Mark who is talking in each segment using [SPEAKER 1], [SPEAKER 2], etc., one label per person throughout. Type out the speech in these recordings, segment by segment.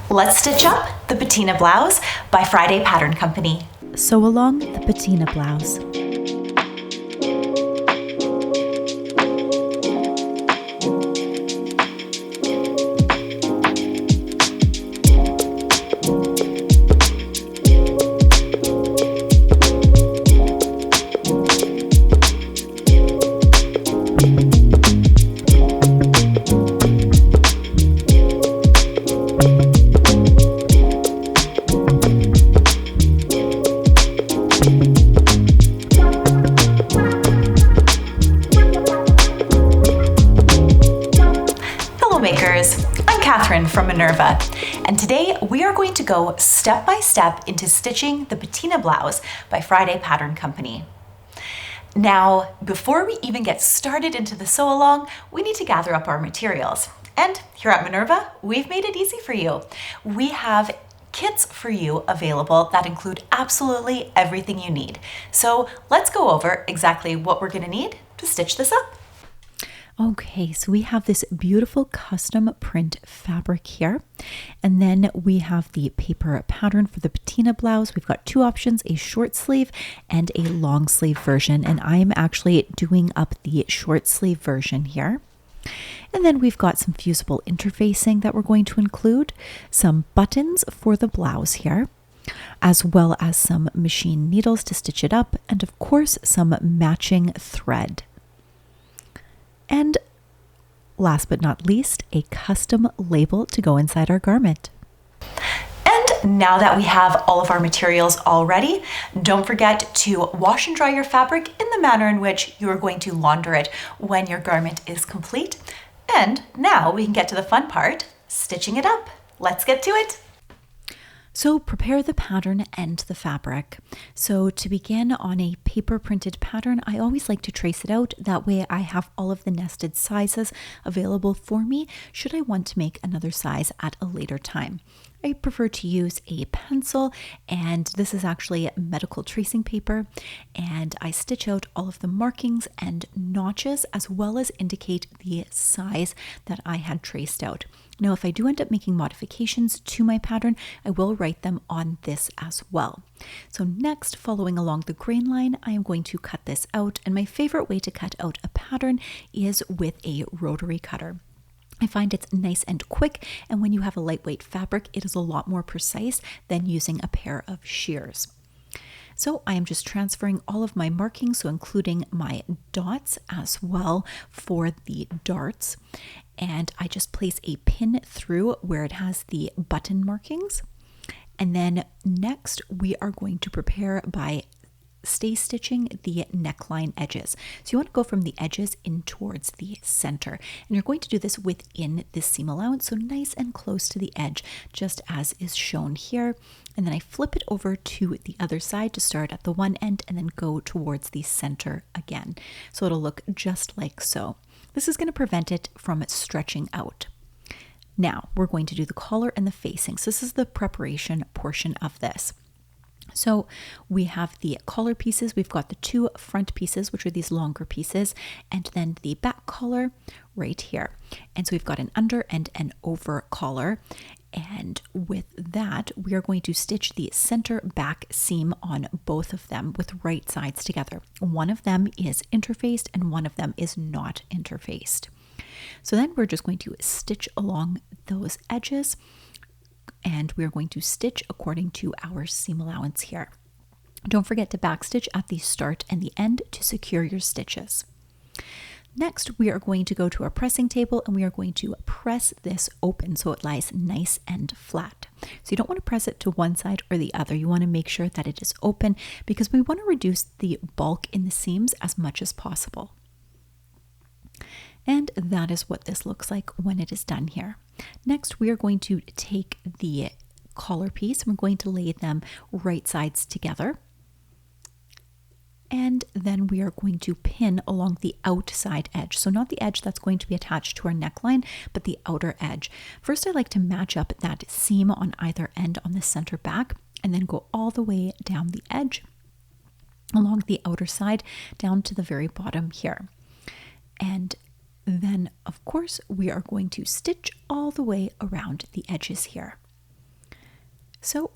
[SPEAKER 1] Let's stitch up the Patina Blouse by Friday Pattern Company.
[SPEAKER 2] Sewalong the Patina Blouse.
[SPEAKER 1] Makers, I'm Katherine from Minerva, and today we are going to go step by step into stitching the Patina Blouse by Friday Pattern Company. Now, before we even get started into the sew along, we need to gather up our materials. And here at Minerva, we've made it easy for you. We have kits for you available that include absolutely everything you need. So let's go over exactly what we're going to need to stitch this up.
[SPEAKER 2] Okay, so we have this beautiful custom print fabric here. And then we have the paper pattern for the Patina blouse. We've got two options, a short sleeve and a long sleeve version. And I'm actually doing up the short sleeve version here. And then we've got some fusible interfacing that we're going to include, some buttons for the blouse here, as well as some machine needles to stitch it up, and of course some matching thread. And last but not least, a custom label to go inside our garment.
[SPEAKER 1] And now that we have all of our materials all ready, don't forget to wash and dry your fabric in the manner in which you are going to launder it when your garment is complete. And now we can get to the fun part, stitching it up. Let's get to it.
[SPEAKER 2] So prepare the pattern and the fabric. So to begin on a paper printed pattern, I always like to trace it out. That way I have all of the nested sizes available for me should I want to make another size at a later time. I prefer to use a pencil, and this is actually medical tracing paper, and I stitch out all of the markings and notches as well as indicate the size that I had traced out. Now, if I do end up making modifications to my pattern, I will write them on this as well. So next, following along the grain line, I am going to cut this out, and my favorite way to cut out a pattern is with a rotary cutter. I find it's nice and quick, and when you have a lightweight fabric, it is a lot more precise than using a pair of shears. So I am just transferring all of my markings, so including my dots as well for the darts. And I just place a pin through where it has the button markings. And then next we are going to prepare by stay stitching the neckline edges. So you want to go from the edges in towards the center, and you're going to do this within this seam allowance, so nice and close to the edge, just as is shown here. And then I flip it over to the other side to start at the one end and then go towards the center again. So it'll look just like so. This is going to prevent it from stretching out. Now we're going to do the collar and the facing. So this is the preparation portion of this. So we have the collar pieces, we've got the two front pieces, which are these longer pieces, and then the back collar right here. And so we've got an under and an over collar. And with that, we are going to stitch the center back seam on both of them with right sides together. One of them is interfaced and one of them is not interfaced. So then we're just going to stitch along those edges, and we're going to stitch according to our seam allowance here. Don't forget to backstitch at the start and the end to secure your stitches. Next, we are going to go to our pressing table, and we are going to press this open so it lies nice and flat. So you don't want to press it to one side or the other. You want to make sure that it is open because we want to reduce the bulk in the seams as much as possible. And that is what this looks like when it is done here. Next, we are going to take the collar piece and we're going to lay them right sides together. And then we are going to pin along the outside edge. So not the edge that's going to be attached to our neckline, but the outer edge. First, I like to match up that seam on either end on the center back, and then go all the way down the edge along the outer side down to the very bottom here. And then, of course, we are going to stitch all the way around the edges here. So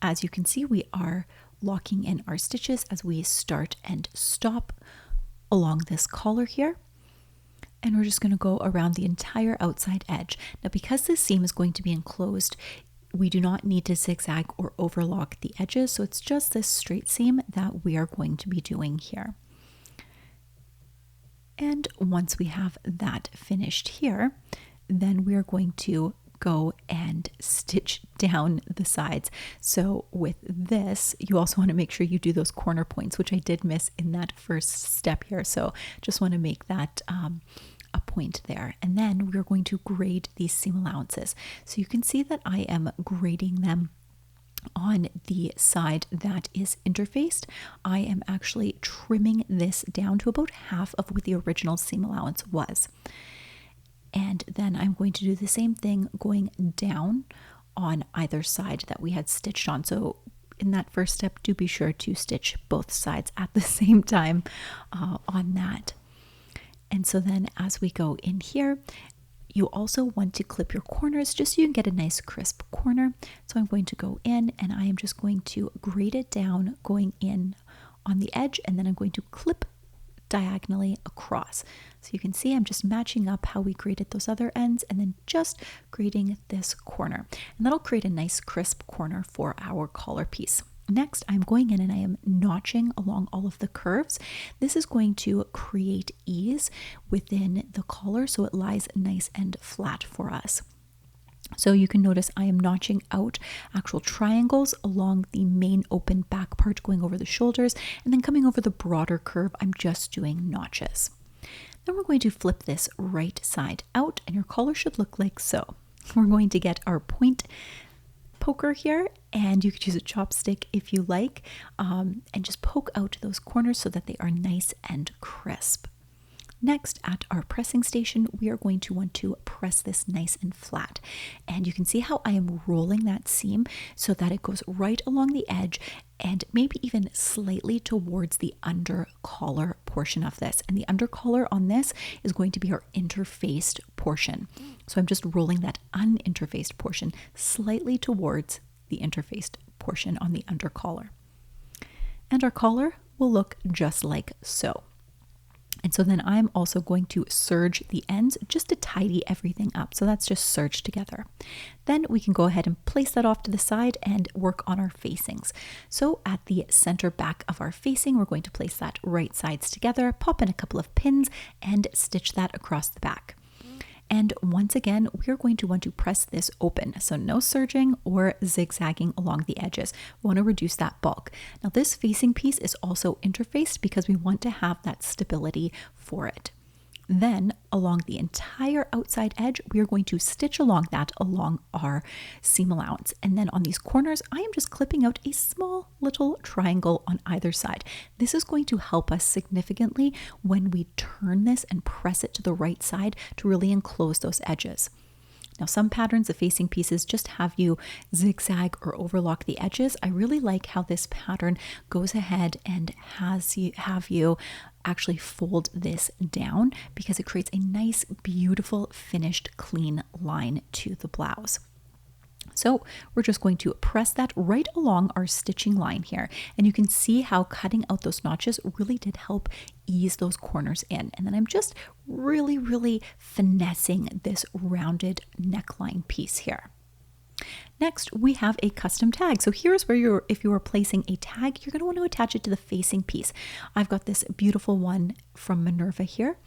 [SPEAKER 2] as you can see, we are locking in our stitches as we start and stop along this collar here. And we're just going to go around the entire outside edge. Now, because this seam is going to be enclosed, we do not need to zigzag or overlock the edges. So it's just this straight seam that we are going to be doing here. And once we have that finished here, then we are going to go and stitch down the sides. So with this, you also want to make sure you do those corner points, which I did miss in that first step here. So just want to make that a point there. And then we're going to grade these seam allowances. So you can see that I am grading them on the side that is interfaced. I am actually trimming this down to about half of what the original seam allowance was. And then I'm going to do the same thing going down on either side that we had stitched on. So in that first step, do be sure to stitch both sides at the same time on that. And so then as we go in here, you also want to clip your corners just so you can get a nice crisp corner. So I'm going to go in and I am just going to grade it down going in on the edge, and then I'm going to clip diagonally across. So you can see I'm just matching up how we graded those other ends and then just grading this corner. And that'll create a nice crisp corner for our collar piece. Next, I'm going in and I am notching along all of the curves. This is going to create ease within the collar so it lies nice and flat for us. So you can notice I am notching out actual triangles along the main open back part going over the shoulders, and then coming over the broader curve, I'm just doing notches. Then we're going to flip this right side out and your collar should look like so. We're going to get our point poker here, and you could use a chopstick if you like, and just poke out those corners so that they are nice and crisp. Next, at our pressing station, we are going to want to press this nice and flat. And you can see how I am rolling that seam so that it goes right along the edge and maybe even slightly towards the under collar portion of this. And the under collar on this is going to be our interfaced portion. So I'm just rolling that uninterfaced portion slightly towards the interfaced portion on the under collar. And our collar will look just like so. And so then I'm also going to serge the ends just to tidy everything up. So that's just serged together. Then we can go ahead and place that off to the side and work on our facings. So at the center back of our facing, we're going to place that right sides together, pop in a couple of pins and stitch that across the back. And once again, we're going to want to press this open. So no serging or zigzagging along the edges. We want to reduce that bulk. Now this facing piece is also interfaced because we want to have that stability for it. Then along the entire outside edge, we are going to stitch along that along our seam allowance. And then on these corners, I am just clipping out a small little triangle on either side. This is going to help us significantly when we turn this and press it to the right side to really enclose those edges. Now some patterns, the facing pieces, just have you zigzag or overlock the edges. I really like how this pattern goes ahead and have you actually fold this down because it creates a nice, beautiful, finished, clean line to the blouse. So we're just going to press that right along our stitching line here. And you can see how cutting out those notches really did help ease those corners in. And then I'm just really finessing this rounded neckline piece here. Next, we have a custom tag. So here's where if you are placing a tag, you're going to want to attach it to the facing piece. I've got this beautiful one from Minerva here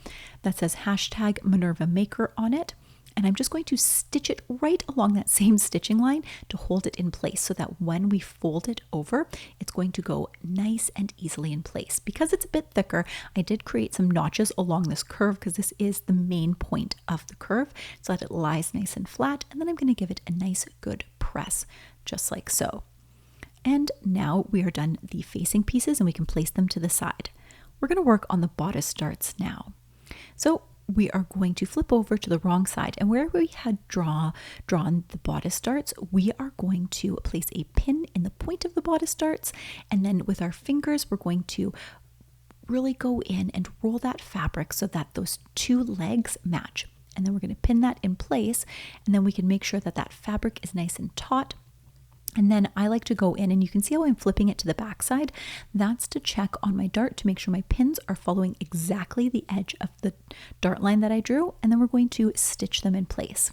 [SPEAKER 2] that says hashtag Minerva Maker on it. And I'm just going to stitch it right along that same stitching line to hold it in place so that when we fold it over, it's going to go nice and easily in place. Because it's a bit thicker, I did create some notches along this curve because this is the main point of the curve so that it lies nice and flat. And then I'm going to give it a nice good press, just like so. And now we are done the facing pieces and we can place them to the side. We're going to work on the bodice darts now. So we are going to flip over to the wrong side, and where we had drawn the bodice darts, we are going to place a pin in the point of the bodice darts, and then with our fingers we're going to really go in and roll that fabric so that those two legs match. And then we're going to pin that in place, and then we can make sure that that fabric is nice and taut. And then I like to go in, and you can see how I'm flipping it to the back side. That's to check on my dart to make sure my pins are following exactly the edge of the dart line that I drew, and then we're going to stitch them in place.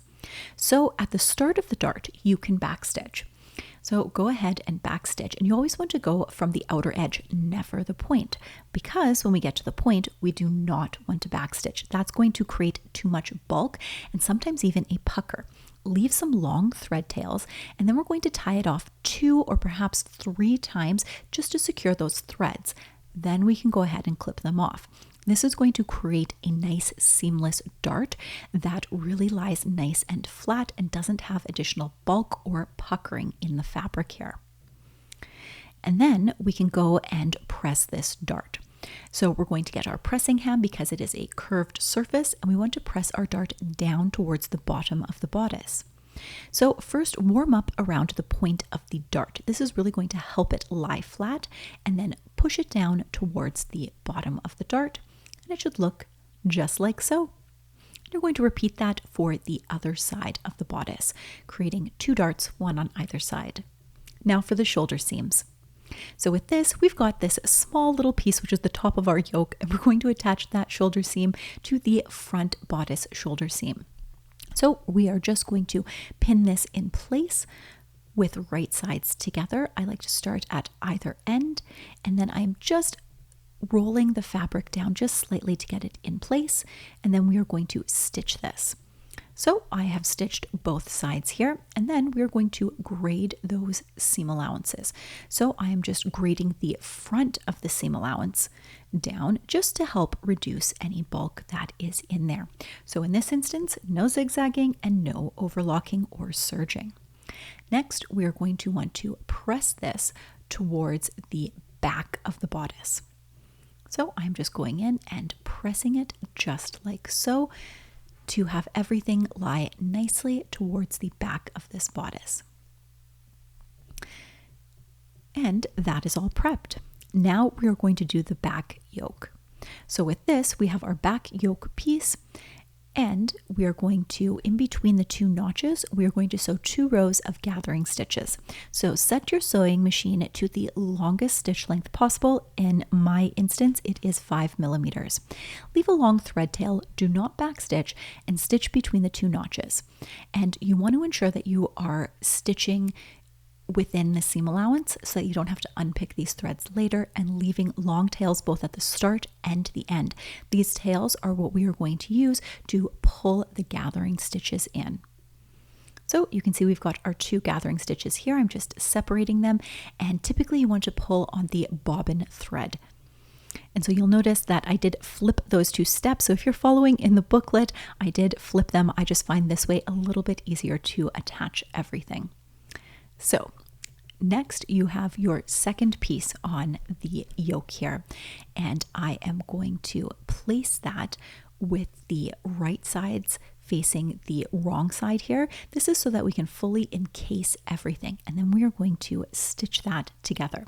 [SPEAKER 2] So at the start of the dart, you can backstitch. So go ahead and backstitch, and you always want to go from the outer edge, never the point, because when we get to the point, we do not want to backstitch. That's going to create too much bulk and sometimes even a pucker. Leave some long thread tails, and then we're going to tie it off 2 or perhaps 3 times just to secure those threads. Then we can go ahead and clip them off. This is going to create a nice seamless dart that really lies nice and flat and doesn't have additional bulk or puckering in the fabric here. And then we can go and press this dart. So we're going to get our pressing hand because it is a curved surface, and we want to press our dart down towards the bottom of the bodice. So first, warm up around the point of the dart. This is really going to help it lie flat, and then push it down towards the bottom of the dart, and it should look just like so. You're going to repeat that for the other side of the bodice, creating 2 darts, 1 on either side. Now for the shoulder seams. So with this, we've got this small little piece, which is the top of our yoke, and we're going to attach that shoulder seam to the front bodice shoulder seam. So we are just going to pin this in place with right sides together. I like to start at either end, and then I'm just rolling the fabric down just slightly to get it in place, and then we are going to stitch this. So I have stitched both sides here, and then we're going to grade those seam allowances. So I am just grading the front of the seam allowance down just to help reduce any bulk that is in there. So in this instance, no zigzagging and no overlocking or serging. Next, we are going to want to press this towards the back of the bodice. So I'm just going in and pressing it just like so, to have everything lie nicely towards the back of this bodice. And that is all prepped. Now we are going to do the back yoke. So with this, we have our back yoke piece, and we are going to, in between the 2 notches, we are going to sew 2 rows of gathering stitches. So set your sewing machine to the longest stitch length possible. In my instance, it is 5 millimeters. Leave a long thread tail, do not backstitch, and stitch between the 2 notches. And you want to ensure that you are stitching within the seam allowance so that you don't have to unpick these threads later, and leaving long tails both at the start and the end. These tails are what we are going to use to pull the gathering stitches in. So you can see we've got our 2 gathering stitches here. I'm just separating them, and typically you want to pull on the bobbin thread. And so you'll notice that I did flip those 2 steps. So if you're following in the booklet, I did flip them. I just find this way a little bit easier to attach everything. So next you have your second piece on the yoke here, and I am going to place that with the right sides facing the wrong side here. This is so that we can fully encase everything, and then we are going to stitch that together.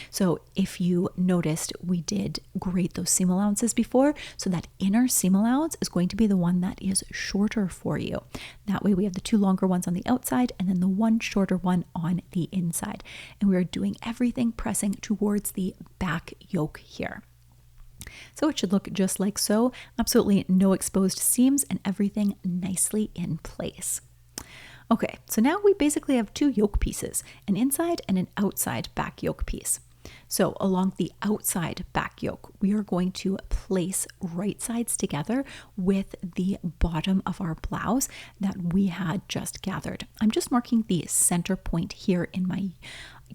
[SPEAKER 2] So if you noticed, we did grade those seam allowances before, so that inner seam allowance is going to be the one that is shorter for you. That way we have the 2 longer ones on the outside and then the 1 shorter one on the inside. And we are doing everything pressing towards the back yoke here. So it should look just like so, absolutely no exposed seams and everything nicely in place. Okay, so now we basically have 2 yoke pieces, an inside and an outside back yoke piece. So along the outside back yoke, we are going to place right sides together with the bottom of our blouse that we had just gathered. I'm just marking the center point here in my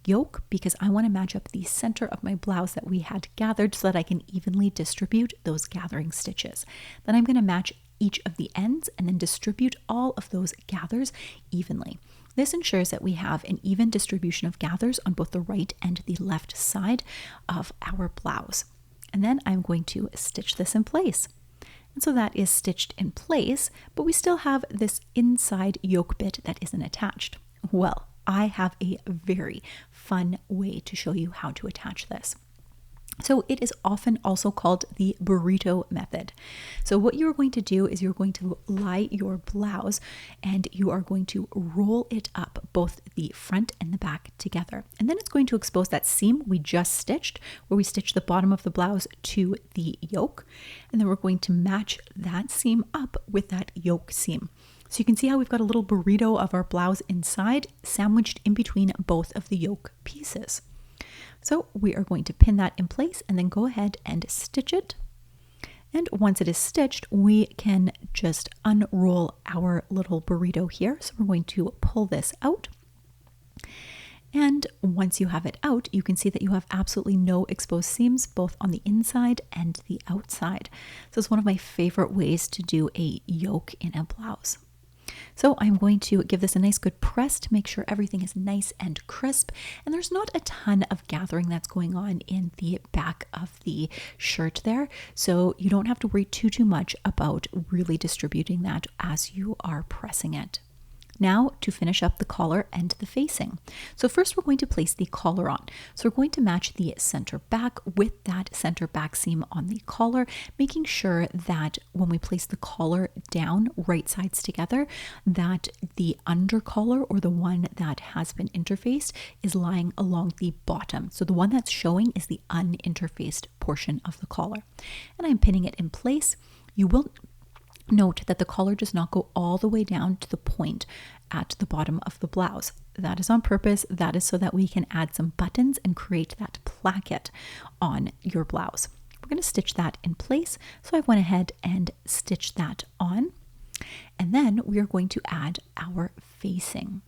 [SPEAKER 2] yoke because I want to match up the center of my blouse that we had gathered so that I can evenly distribute those gathering stitches. Then I'm going to match each of the ends and then distribute all of those gathers evenly. This ensures that we have an even distribution of gathers on both the right and the left side of our blouse. And then I'm going to stitch this in place. And so that is stitched in place, but we still have this inside yoke bit that isn't attached. Well, I have a very fun way to show you how to attach this. So it is often also called the burrito method. So what you're going to do is you're going to lie your blouse and you are going to roll it up, both the front and the back together. And then it's going to expose that seam we just stitched, where we stitched the bottom of the blouse to the yoke. And then we're going to match that seam up with that yoke seam. So you can see how we've got a little burrito of our blouse inside, sandwiched in between both of the yoke pieces. So we are going to pin that in place and then go ahead and stitch it. And once it is stitched, we can just unroll our little burrito here. So we're going to pull this out. And once you have it out, you can see that you have absolutely no exposed seams, both on the inside and the outside. So it's one of my favorite ways to do a yoke in a blouse. So I'm going to give this a nice good press to make sure everything is nice and crisp. And there's not a ton of gathering that's going on in the back of the shirt there. So you don't have to worry too much about really distributing that as you are pressing it. Now to finish up the collar and the facing. So first we're going to place the collar on. So we're going to match the center back with that center back seam on the collar, making sure that when we place the collar down right sides together, that the under collar, or the one that has been interfaced, is lying along the bottom. So the one that's showing is the uninterfaced portion of the collar. And I'm pinning it in place. You will note that the collar does not go all the way down to the point at the bottom of the blouse. That is on purpose. That is so that we can add some buttons and create that placket on your blouse. We're going to stitch that in place. So I went ahead and stitched that on. And then we are going to add our facing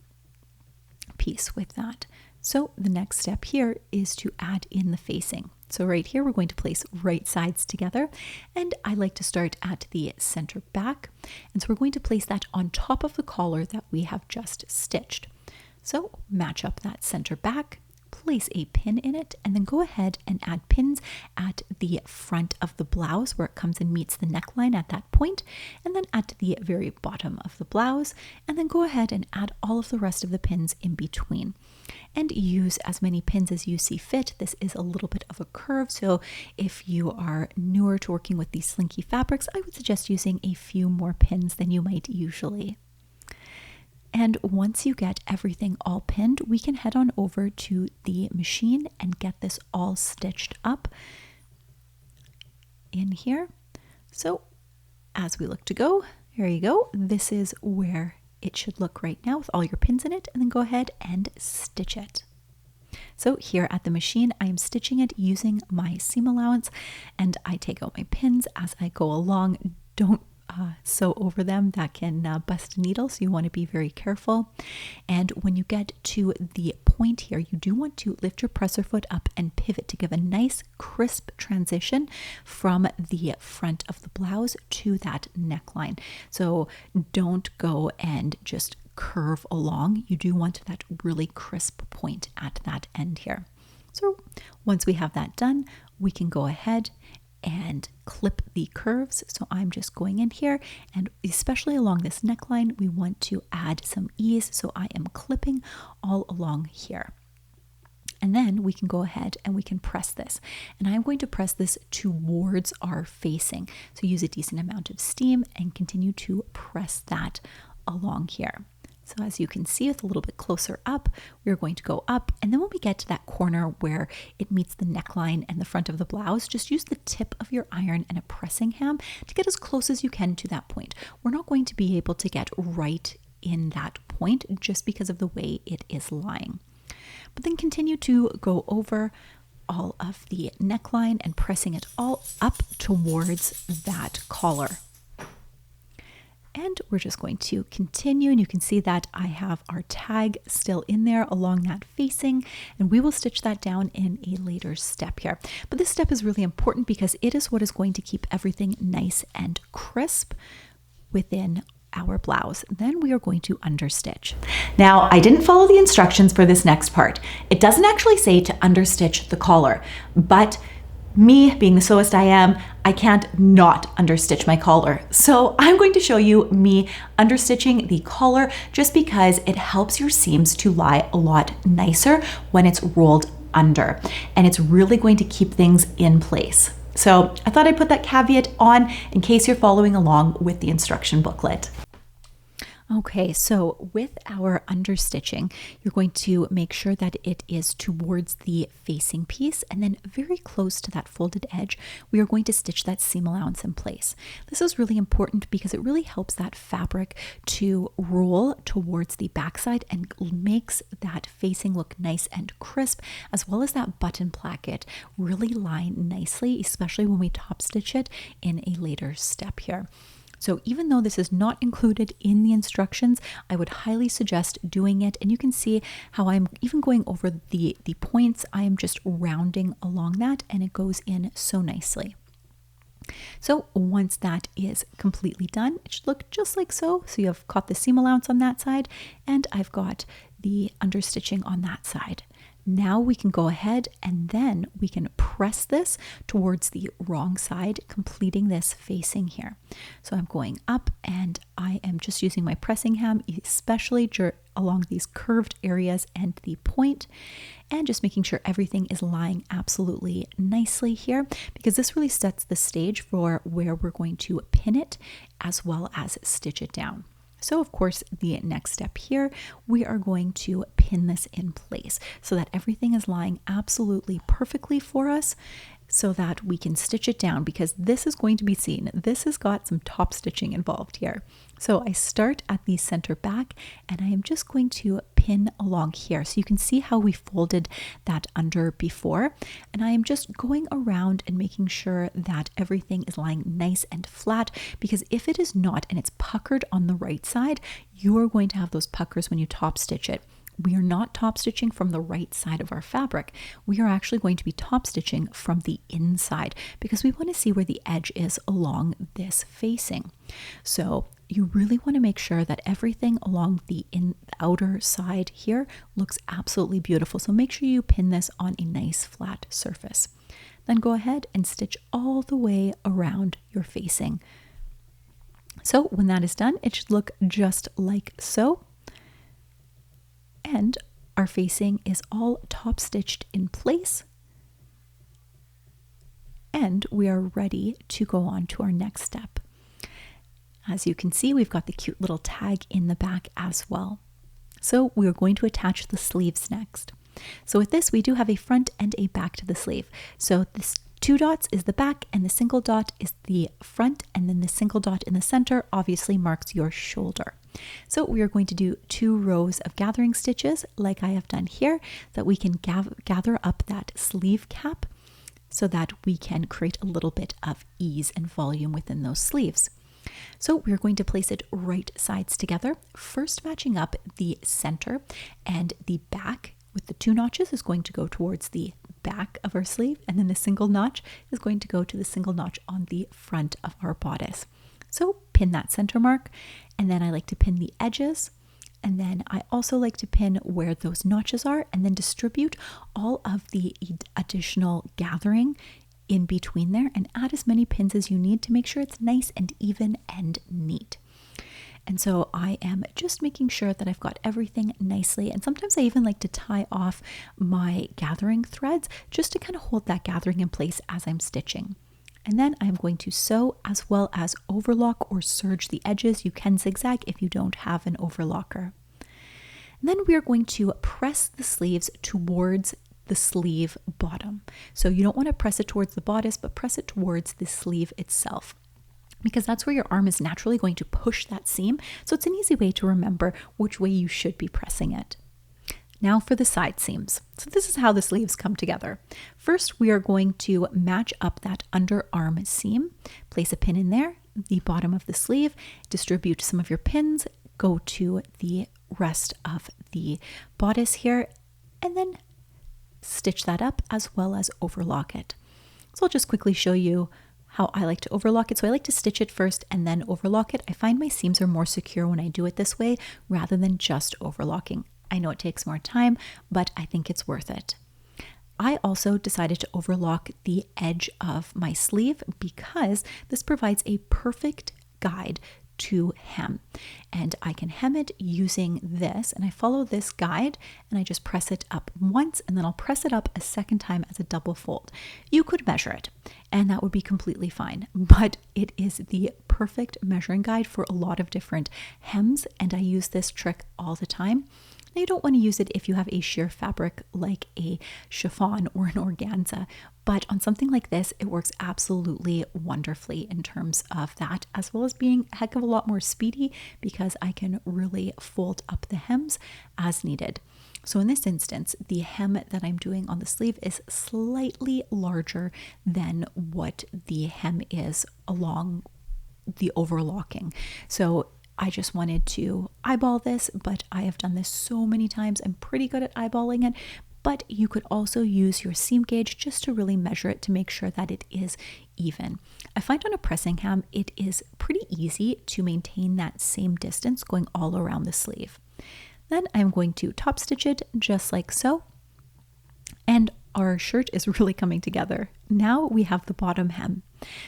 [SPEAKER 2] piece with that. So the next step here is to add in the facing. So right here, we're going to place right sides together, and I like to start at the center back. And so we're going to place that on top of the collar that we have just stitched. So match up that center back, place a pin in it, and then go ahead and add pins at the front of the blouse where it comes and meets the neckline at that point, and then at the very bottom of the blouse, and then go ahead and add all of the rest of the pins in between. And use as many pins as you see fit. This is a little bit of a curve, so if you are newer to working with these slinky fabrics, I would suggest using a few more pins than you might usually. And once you get everything all pinned, we can head on over to the machine and get this all stitched up in here. So as we look to go, here you go. This is where it should look right now with all your pins in it, and then go ahead and stitch it. So here at the machine, I am stitching it using my seam allowance, and I take out my pins as I go along. Don't sew over them. That can bust a needle, so you want to be very careful. And when you get to the point here, you do want to lift your presser foot up and pivot to give a nice crisp transition from the front of the blouse to that neckline. So don't go and just curve along. You do want that really crisp point at that end here. So once we have that done, we can go ahead and clip the curves. So I'm just going in here, and especially along this neckline, we want to add some ease. So I am clipping all along here. And then we can go ahead and we can press this. And I'm going to press this towards our facing. So use a decent amount of steam and continue to press that along here. So as you can see, with a little bit closer up, we're going to go up. And then when we get to that corner where it meets the neckline and the front of the blouse, just use the tip of your iron and a pressing ham to get as close as you can to that point. We're not going to be able to get right in that point just because of the way it is lying. But then continue to go over all of the neckline and pressing it all up towards that collar. And we're just going to continue, and you can see that I have our tag still in there along that facing, and we will stitch that down in a later step here. But this step is really important because it is what is going to keep everything nice and crisp within our blouse. Then we are going to understitch.
[SPEAKER 1] Now, I didn't follow the instructions for this next part. It doesn't actually say to understitch the collar, but me being the sewist I am, I can't not understitch my collar. So I'm going to show you me understitching the collar just because it helps your seams to lie a lot nicer when it's rolled under, and it's really going to keep things in place. So I thought I'd put that caveat on in case you're following along with the instruction booklet.
[SPEAKER 2] Okay, so with our understitching, you're going to make sure that it is towards the facing piece, and then very close to that folded edge, we are going to stitch that seam allowance in place. This is really important because it really helps that fabric to roll towards the backside and makes that facing look nice and crisp, as well as that button placket really line nicely, especially when we top stitch it in a later step here. So even though this is not included in the instructions, I would highly suggest doing it. And you can see how I'm even going over the points. I am just rounding along that, and it goes in so nicely. So once that is completely done, it should look just like so. So you have caught the seam allowance on that side, and I've got the understitching on that side. Now we can go ahead and then we can press this towards the wrong side, completing this facing here. So I'm going up and I am just using my pressing ham, especially along these curved areas and the point, and just making sure everything is lying absolutely nicely here, because this really sets the stage for where we're going to pin it as well as stitch it down. So of course, the next step here, we are going to pin this in place so that everything is lying absolutely perfectly for us, so that we can stitch it down, because this is going to be seen. This has got some top stitching involved here. So I start at the center back and I am just going to pin along here. So you can see how we folded that under before. And I am just going around and making sure that everything is lying nice and flat, because if it is not and it's puckered on the right side, you are going to have those puckers when you top stitch it. We are not top stitching from the right side of our fabric. We are actually going to be top stitching from the inside, because we want to see where the edge is along this facing. So you really want to make sure that everything along the outer side here looks absolutely beautiful. So make sure you pin this on a nice flat surface. Then go ahead and stitch all the way around your facing. So when that is done, it should look just like so. And our facing is all top stitched in place. And we are ready to go on to our next step. As you can see, we've got the cute little tag in the back as well. So we are going to attach the sleeves next. So with this, we do have a front and a back to the sleeve. So this 2 dots is the back and the single dot is the front, and then the single dot in the center obviously marks your shoulder. So we are going to do 2 rows of gathering stitches like I have done here, that we can gather up that sleeve cap so that we can create a little bit of ease and volume within those sleeves. So we're going to place it right sides together, first matching up the center, and the back with the 2 notches is going to go towards the back of our sleeve, and then the single notch is going to go to the single notch on the front of our bodice. So pin that center mark, and then I like to pin the edges, and then I also like to pin where those notches are, and then distribute all of the additional gathering in between there, and add as many pins as you need to make sure it's nice and even and neat. And so I am just making sure that I've got everything nicely. And sometimes I even like to tie off my gathering threads just to kind of hold that gathering in place as I'm stitching. And then I'm going to sew as well as overlock or serge the edges. You can zigzag if you don't have an overlocker. And then we are going to press the sleeves towards the sleeve bottom. So you don't want to press it towards the bodice, but press it towards the sleeve itself, because that's where your arm is naturally going to push that seam. So it's an easy way to remember which way you should be pressing it. Now for the side seams. So this is how the sleeves come together. First, we are going to match up that underarm seam, place a pin in there, the bottom of the sleeve, distribute some of your pins, go to the rest of the bodice here, and then stitch that up as well as overlock it. So I'll just quickly show you how I like to overlock it. So I like to stitch it first and then overlock it. I find my seams are more secure when I do it this way rather than just overlocking. I know it takes more time, but I think it's worth it. I also decided to overlock the edge of my sleeve because this provides a perfect guide to hem. And I can hem it using this, and I follow this guide and I just press it up once, and then I'll press it up a second time as a double fold. You could measure it and that would be completely fine, but it is the perfect measuring guide for a lot of different hems, and I use this trick all the time. Now, you don't want to use it if you have a sheer fabric like a chiffon or an organza, but on something like this, it works absolutely wonderfully in terms of that, as well as being a heck of a lot more speedy because I can really fold up the hems as needed. So in this instance, the hem that I'm doing on the sleeve is slightly larger than what the hem is along the overlocking. So I just wanted to eyeball this, but I have done this so many times. I'm pretty good at eyeballing it, but you could also use your seam gauge just to really measure it to make sure that it is even. I find on a pressing hem, it is pretty easy to maintain that same distance going all around the sleeve. Then I'm going to top stitch it just like so. And our shirt is really coming together. Now we have the bottom hem.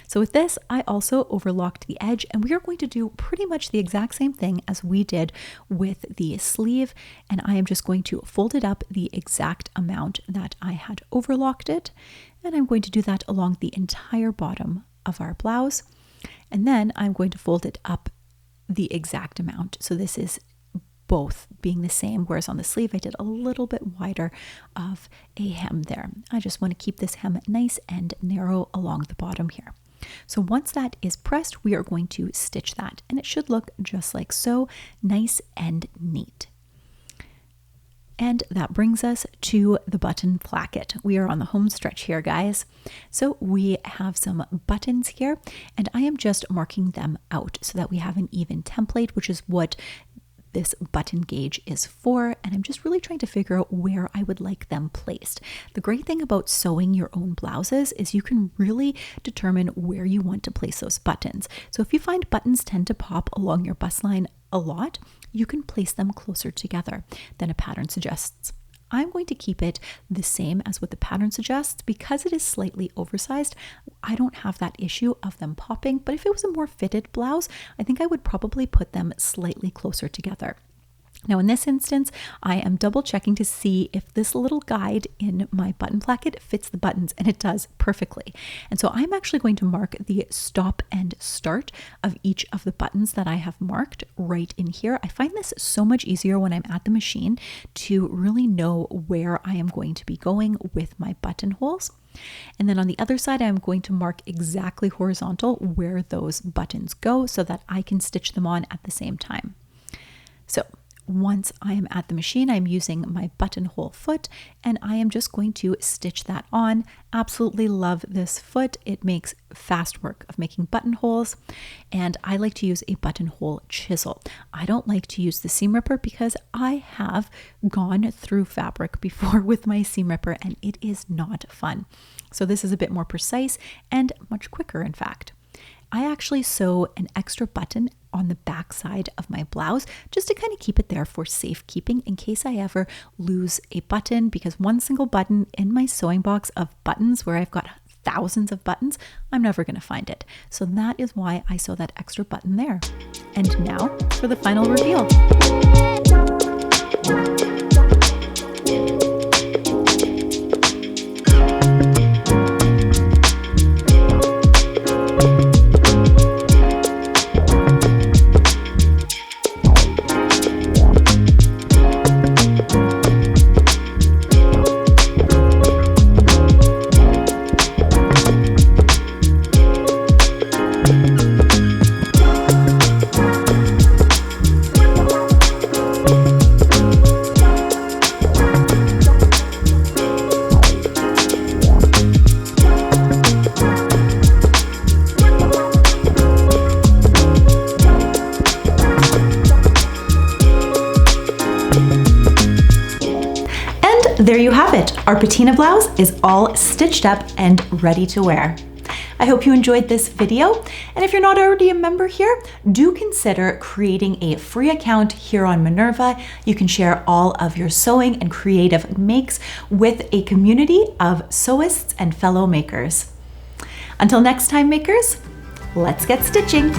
[SPEAKER 2] So with this, I also overlocked the edge, and we are going to do pretty much the exact same thing as we did with the sleeve. And I am just going to fold it up the exact amount that I had overlocked it. And I'm going to do that along the entire bottom of our blouse. And then I'm going to fold it up the exact amount. So this is both being the same, whereas on the sleeve I did a little bit wider of a hem there. I just want to keep this hem nice and narrow along the bottom here. So once that is pressed, we are going to stitch that, and it should look just like so, nice and neat. And that brings us to the button placket. We are on the home stretch here, guys. So we have some buttons here, and I am just marking them out so that we have an even template, which is what this button gauge is for, and I'm just really trying to figure out where I would like them placed. The great thing about sewing your own blouses is you can really determine where you want to place those buttons. So if you find buttons tend to pop along your bust line a lot, you can place them closer together than a pattern suggests. I'm going to keep it the same as what the pattern suggests because it is slightly oversized. I don't have that issue of them popping, but if it was a more fitted blouse, I think I would probably put them slightly closer together. Now in this instance, I am double checking to see if this little guide in my button placket fits the buttons, and it does perfectly. And so I'm actually going to mark the stop and start of each of the buttons that I have marked right in here. I find this so much easier when I'm at the machine to really know where I am going to be going with my buttonholes. And then on the other side, I'm going to mark exactly horizontal where those buttons go so that I can stitch them on at the same time. So once I am at the machine, I'm using my buttonhole foot, and I am just going to stitch that on. Absolutely love this foot. It makes fast work of making buttonholes, and I like to use a buttonhole chisel. I don't like to use the seam ripper because I have gone through fabric before with my seam ripper, and it is not fun. So this is a bit more precise and much quicker, in fact. I actually sew an extra button on the back side of my blouse just to kind of keep it there for safekeeping in case I ever lose a button, because one single button in my sewing box of buttons where I've got thousands of buttons, I'm never going to find it. So that is why I sew that extra button there. And now for the final reveal. There you have it. Our patina blouse is all stitched up and ready to wear. I hope you enjoyed this video, and if you're not already a member here, do consider creating a free account here on Minerva. You can share all of your sewing and creative makes with a community of sewists and fellow makers. Until next time, makers, let's get stitching.